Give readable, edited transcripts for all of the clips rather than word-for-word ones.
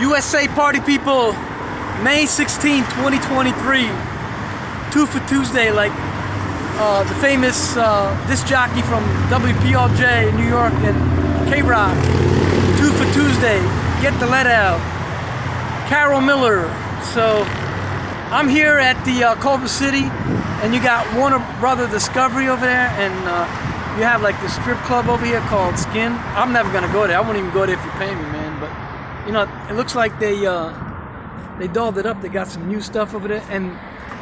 USA party people, May 16, 2023, 2 for Tuesday, like the famous disc jockey from WPLJ in New York and K-Rock. 2 for Tuesday, get the lead out. Carol Miller. So I'm here at the Culver City, and you got Warner Brother Discovery over there, and you have like the strip club over here called Skin. I'm never gonna go there. I won't even go there if you pay me, man. But you know, it looks like they dolled it up. They got some new stuff over there, and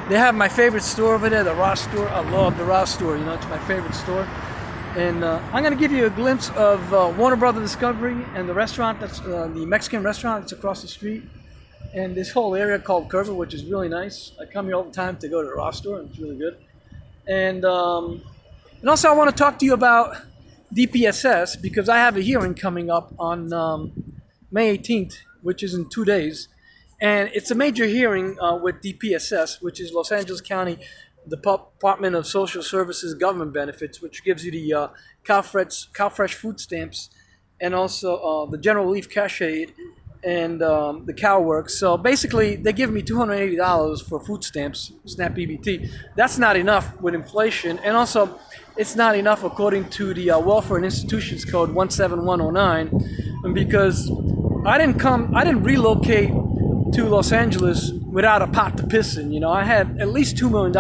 they have my favorite store over there, the Ross store. I love the Ross store. You know, it's my favorite store. And I'm gonna give you a glimpse of Warner Brother Discovery and the restaurant that's the Mexican restaurant that's across the street, and this whole area called Culver, which is really nice. I come here all the time to go to the Ross store, and it's really good. And also I want to talk to you about Dpss, because I have a hearing coming up on May 18th, which is in 2 days. And it's a major hearing with Dpss, which is Los Angeles County Department of Social Services Government Benefits, which gives you the CalFresh food stamps, and also the General Relief Cash Aid, and the CalWorks. So basically, they give me $280 for food stamps, SNAP EBT. That's not enough with inflation, and also it's not enough according to the Welfare and Institutions Code 17109, and because I didn't relocate to Los Angeles without a pot to piss in. You know, I had at least $2 million,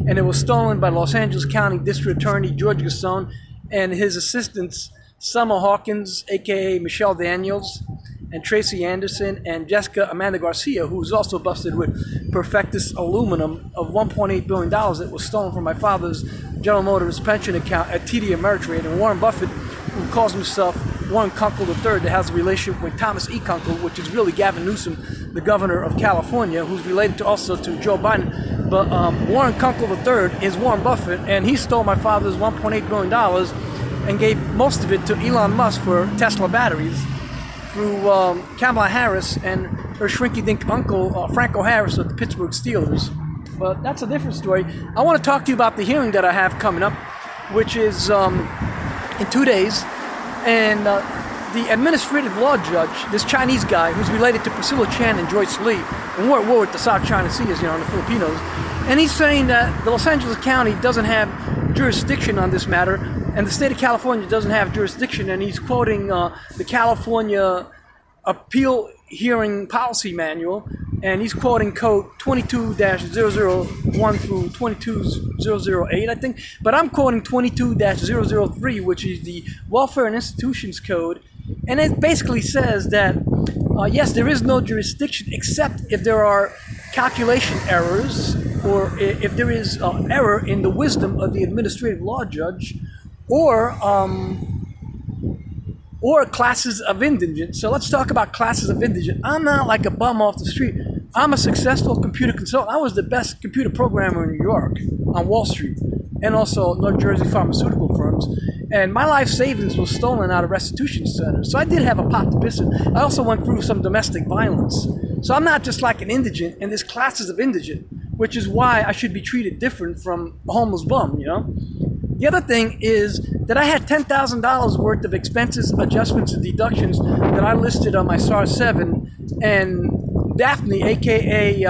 and it was stolen by Los Angeles County District Attorney George Gasson and his assistants, Summer Hawkins, aka Michelle Daniels, and Tracy Anderson, and Jessica Amanda Garcia, who was also busted with Perfectus aluminum of $1.8 billion that was stolen from my father's General Motors pension account at TD Ameritrade. And Warren Buffett, who calls himself Warren Kunkel III, that has a relationship with Thomas E. Kunkel, which is really Gavin Newsom, the governor of California, who's related also to Joe Biden. But Warren Kunkel III is Warren Buffett, and he stole my father's $1.8 billion and gave most of it to Elon Musk for Tesla batteries, through Kamala Harris and her shrinky-dink uncle, Franco Harris of the Pittsburgh Steelers. But that's a different story. I want to talk to you about the hearing that I have coming up, which is in 2 days. And the administrative law judge, this Chinese guy who's related to Priscilla Chan and Joyce Lee, and we're at war with the South China Sea, as you know, and the Filipinos, and he's saying that the Los Angeles County doesn't have jurisdiction on this matter, and the state of California doesn't have jurisdiction, and he's quoting the California Appeal Hearing Policy Manual, and he's quoting code 22-001 through 22-008, I think, but I'm quoting 22-003, which is the Welfare and Institutions Code, and it basically says that, yes, there is no jurisdiction except if there are calculation errors, or if there is error in the wisdom of the administrative law judge, or classes of indigent. So let's talk about classes of indigent. I'm not like a bum off the street. I'm a successful computer consultant. I was the best computer programmer in New York on Wall Street, and also North Jersey pharmaceutical firms. And my life savings was stolen out of restitution centers. So I did have a pot to piss in. I also went through some domestic violence. So I'm not just like an indigent, and there's classes of indigent, which is why I should be treated different from a homeless bum, you know? The other thing is that I had $10,000 worth of expenses, adjustments, and deductions that I listed on my SAR 7, and Daphne, aka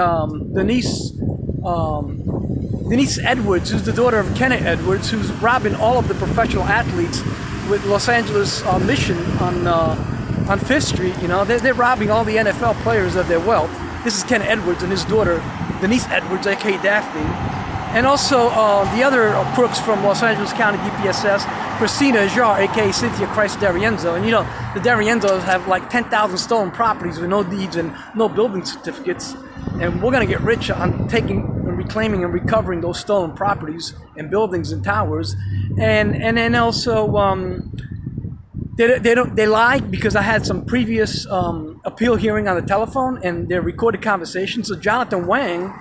Denise Edwards, who's the daughter of Kenneth Edwards, who's robbing all of the professional athletes with Los Angeles Mission on 5th Street. You know, they're robbing all the NFL players of their wealth. This is Kenneth Edwards and his daughter Denise Edwards, aka Daphne. And also the other crooks from Los Angeles County Dpss, Christina Ajar, aka Cynthia Christ D'Arienzo. And you know, the D'Arienzos have like 10,000 stolen properties with no deeds and no building certificates. And we're gonna get rich on taking and reclaiming and recovering those stolen properties and buildings and towers. And then also they lied, because I had some previous appeal hearing on the telephone, and they're recorded conversations. So Jonathan Wang,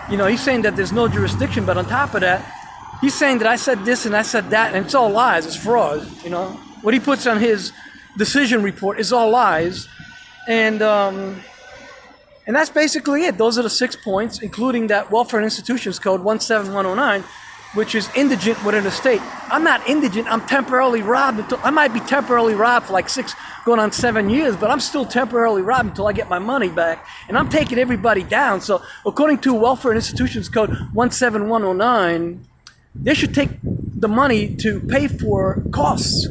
you know, he's saying that there's no jurisdiction, but on top of that, he's saying that I said this and I said that, and it's all lies, it's fraud, you know. What he puts on his decision report is all lies, and that's basically it. Those are the 6 points, including that Welfare and Institutions Code 17109, which is indigent with an estate. I'm not indigent, I'm temporarily robbed. I might be temporarily robbed for like 6, going on 7 years, but I'm still temporarily robbed until I get my money back. And I'm taking everybody down. So according to Welfare and Institutions Code 17109, they should take the money to pay for costs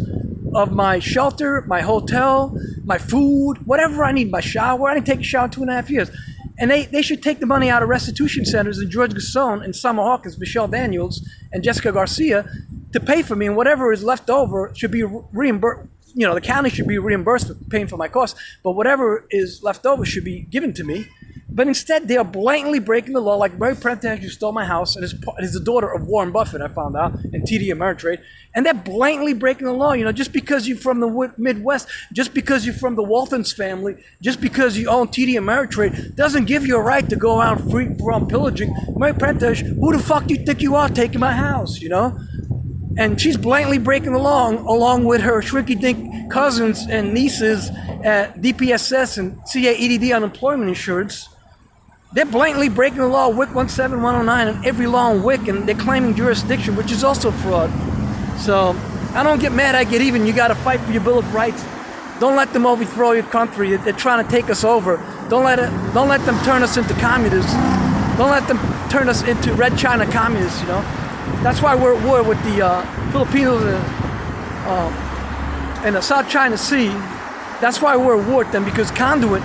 of my shelter, my hotel, my food, whatever I need, my shower. I didn't take a shower in 2.5 years. And they should take the money out of restitution centers in George Gasson and Summer Hawkins, Michelle Daniels, and Jessica Garcia to pay for me. And whatever is left over should be reimbursed. You know, the county should be reimbursed for paying for my costs, but whatever is left over should be given to me. But instead, they are blatantly breaking the law, like Mary Prentice, who stole my house, and is the daughter of Warren Buffett, I found out, and TD Ameritrade. And they're blatantly breaking the law. You know, just because you're from the Midwest, just because you're from the Waltons family, just because you own TD Ameritrade, doesn't give you a right to go out free from pillaging. Mary Prentice, who the fuck do you think you are taking my house, you know? And she's blatantly breaking the law along with her shrinky-dink cousins and nieces at DPSS and CAEDD unemployment insurance. They're blatantly breaking the law, WIC 17109, and every law in WIC, and they're claiming jurisdiction, which is also fraud. So I don't get mad, I get even. You got to fight for your Bill of Rights. Don't let them overthrow your country. They're trying to take us over. Don't let them turn us into communists. Don't let them turn us into Red China communists, you know. That's why we're at war with the Filipinos and the South China Sea. That's why we're at war with them, because Conduit,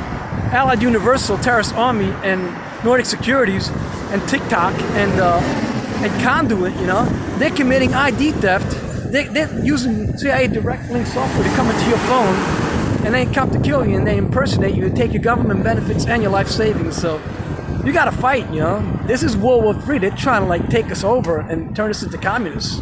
Allied Universal, Terrorist Army, and Nordic Securities, and TikTok, and Conduit, you know, they're committing ID theft. They're using CIA direct link software to come into your phone, and they come to kill you, and they impersonate you, to take your government benefits and your life savings. So you gotta fight, you know. This is World War III. They're trying to like take us over and turn us into communists.